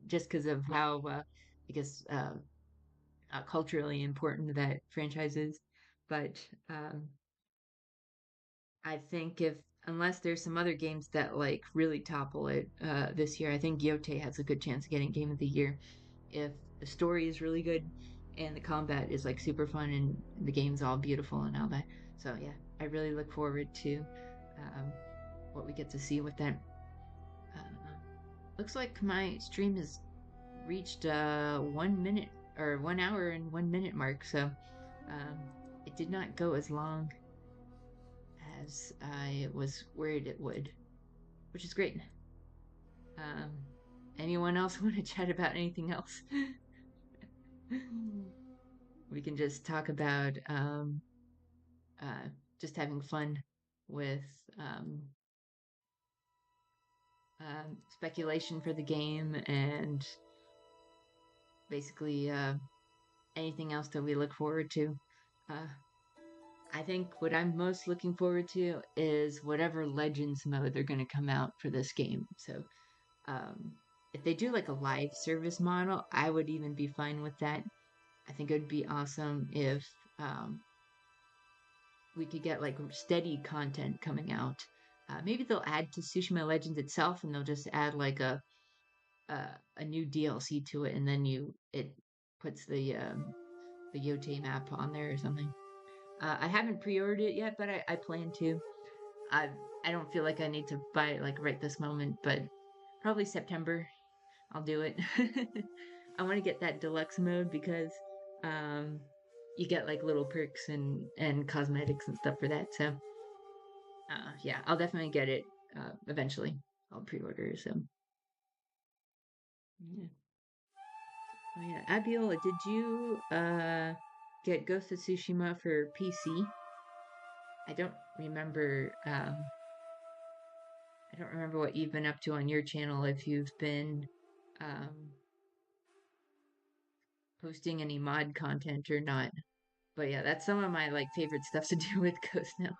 Just because of how I guess culturally important that franchise is. But I think if unless there's some other games that like really topple it this year, I think Yotei has a good chance of getting Game of the Year if the story is really good and the combat is like super fun and the game's all beautiful and all that. So yeah, I really look forward to um, what we get to see with that. Uh, looks like my stream has reached 1 minute or 1 hour and 1 minute mark, so um, it did not go as long as I was worried it would, which is great. Um, Anyone else want to chat about anything else? We can just talk about uh, just having fun with um, speculation for the game and basically anything else that we look forward to. Uh, I think what I'm most looking forward to is whatever Legends mode they're going to come out for this game. So, um, if they do like a live service model, I would even be fine with that. I think it would be awesome if um, we could get like steady content coming out. Maybe they'll add to Tsushima Legends itself, and they'll just add like a new DLC to it, and then it puts the YOTEI map on there or something. I haven't pre-ordered it yet, but I plan to. I I don't feel like I need to buy it like right this moment, but probably September I'll do it. I want to get that deluxe mode because um you get like little perks and cosmetics and stuff for that. So yeah, I'll definitely get it eventually. I'll pre-order so. Yeah. Oh yeah, Abiola, did you get Ghost of Tsushima for PC? I don't remember I don't remember what you've been up to on your channel if you've been um posting any mod content or not. But yeah, that's some of my like favorite stuff to do with Ghost now.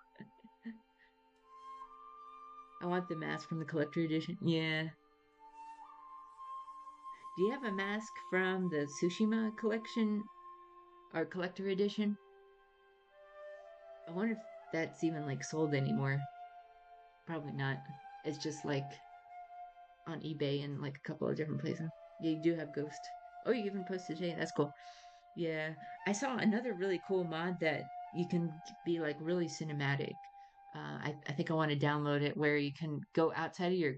I want the mask from the collector edition. Yeah. Do you have a mask from the Tsushima collection or collector edition? I wonder if that's even like sold anymore. Probably not. It's just like on eBay and like a couple of different places. Yeah, you do have Ghost. Oh, you even posted today. That's cool. Yeah, I saw another really cool mod that you can be like really cinematic. I think I want to download it where you can go outside of your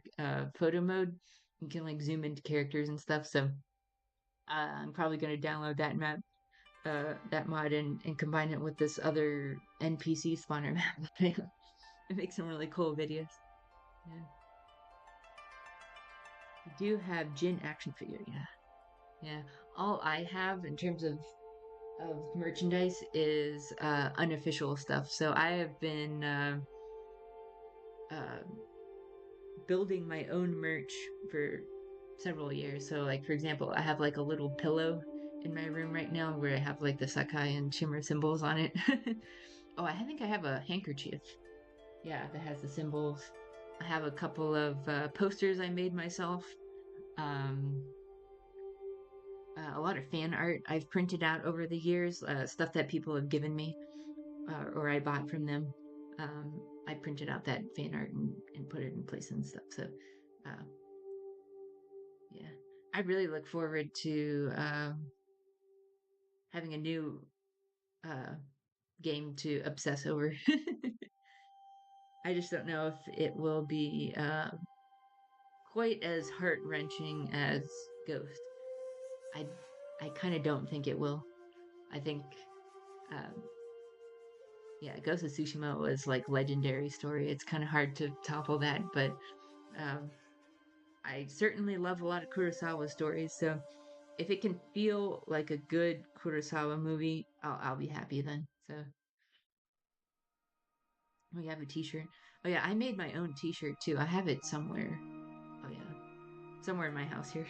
photo mode. You can like zoom into characters and stuff. So I'm probably going to download that mod and combine it with this other NPC spawner map. It makes some really cool videos. Yeah. I do have Jin action figure. Yeah, yeah. All I have in terms of merchandise is unofficial stuff. So I have been uh, building my own merch for several years. So, like for example, I have like a little pillow in my room right now where I have like the Sakai and Shimmer symbols on it. Oh, I think I have a handkerchief. Yeah, that has the symbols. I have a couple of posters I made myself. Um, a lot of fan art I've printed out over the years, stuff that people have given me or I bought from them. Um, I printed out that fan art and put it in place and stuff. So, uh, yeah, I really look forward to having a new uh, game to obsess over. I just don't know if it will be quite as heart wrenching as Ghost. I I kind of don't think it will. I think um, yeah, Ghost of Tsushima was like legendary story. It's kind of hard to topple that, but um, I certainly love a lot of Kurosawa stories. So if it can feel like a good Kurosawa movie, I'll be happy then. So we have a T-shirt. Oh yeah, I made my own T-shirt too. I have it somewhere. Oh yeah, somewhere in my house here.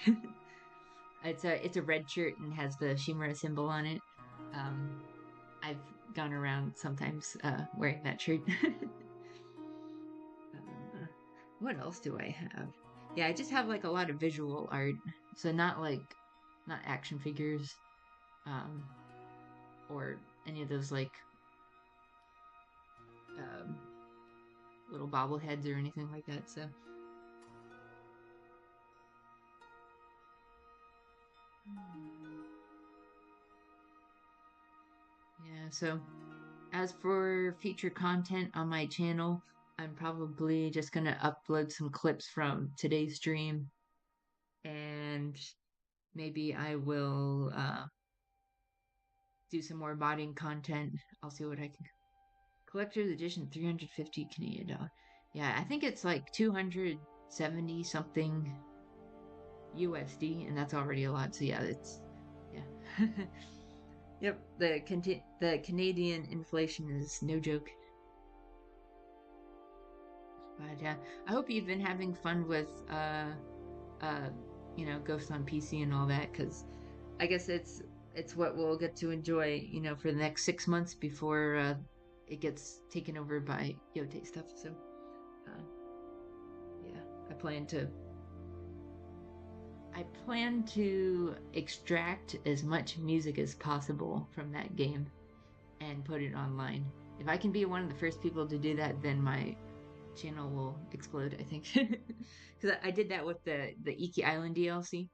It's a red shirt and has the Shimura symbol on it. Um, I've gone around sometimes wearing that shirt. uh, what else do I have? Yeah, I just have like a lot of visual art. So not action figures, um, or any of those like um, little bobbleheads or anything like that. So yeah. So as for future content on my channel, I'm probably just gonna upload some clips from today's stream and maybe I will do some more modding content. I'll see what I can. Collector's edition, 350 Canadian dollars. Yeah, I think it's like 270 something USD, and that's already a lot. So yeah, it's yeah. Yep, the Canadian inflation is no joke. But yeah, I hope you've been having fun with uh Ghosts on PC and all that, because I guess it's what we'll get to enjoy, for the next 6 months before it gets taken over by YOTEI stuff. So uh, yeah, I plan to extract as much music as possible from that game and put it online. If I can be one of the first people to do that, then my channel will explode, I think. Because I did that with the Iki Island DLC.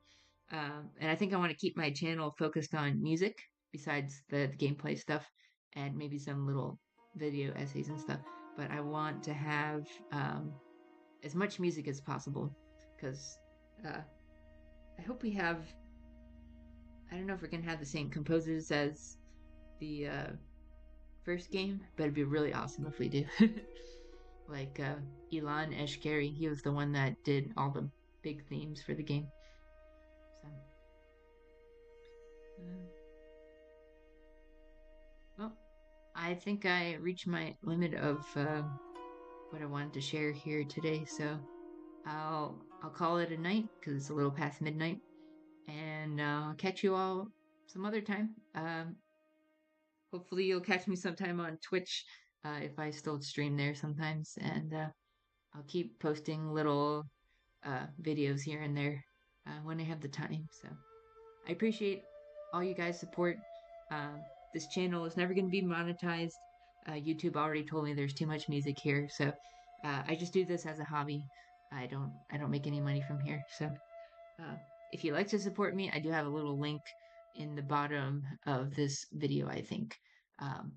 And I think I want to keep my channel focused on music besides the gameplay stuff and maybe some little video essays and stuff. But I want to have as much music as possible because uh, I hope we have. I don't know if we're gonna have the same composers as the first game, but it'd be really awesome if we do. Like Ilan Eshkeri, he was the one that did all the big themes for the game. So, uh, well, I think I reached my limit of what I wanted to share here today. So I'll call it a night because it's a little past midnight, and I'll catch you all some other time. Hopefully, you'll catch me sometime on Twitch if I still stream there sometimes, and I'll keep posting little videos here and there when I have the time. So I appreciate all you guys' support. Um, this channel is never going to be monetized. YouTube already told me there's too much music here, so I just do this as a hobby. I don't make any money from here. So uh, if you'd like to support me, I do have a little link in the bottom of this video, I think, um,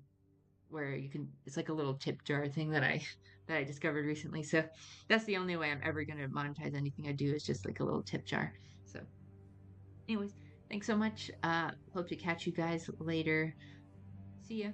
where you can. It's like a little tip jar thing that I that I discovered recently. So that's the only way I'm ever going to monetize anything I do is just like a little tip jar. So, anyways, thanks so much. Hope to catch you guys later. See ya.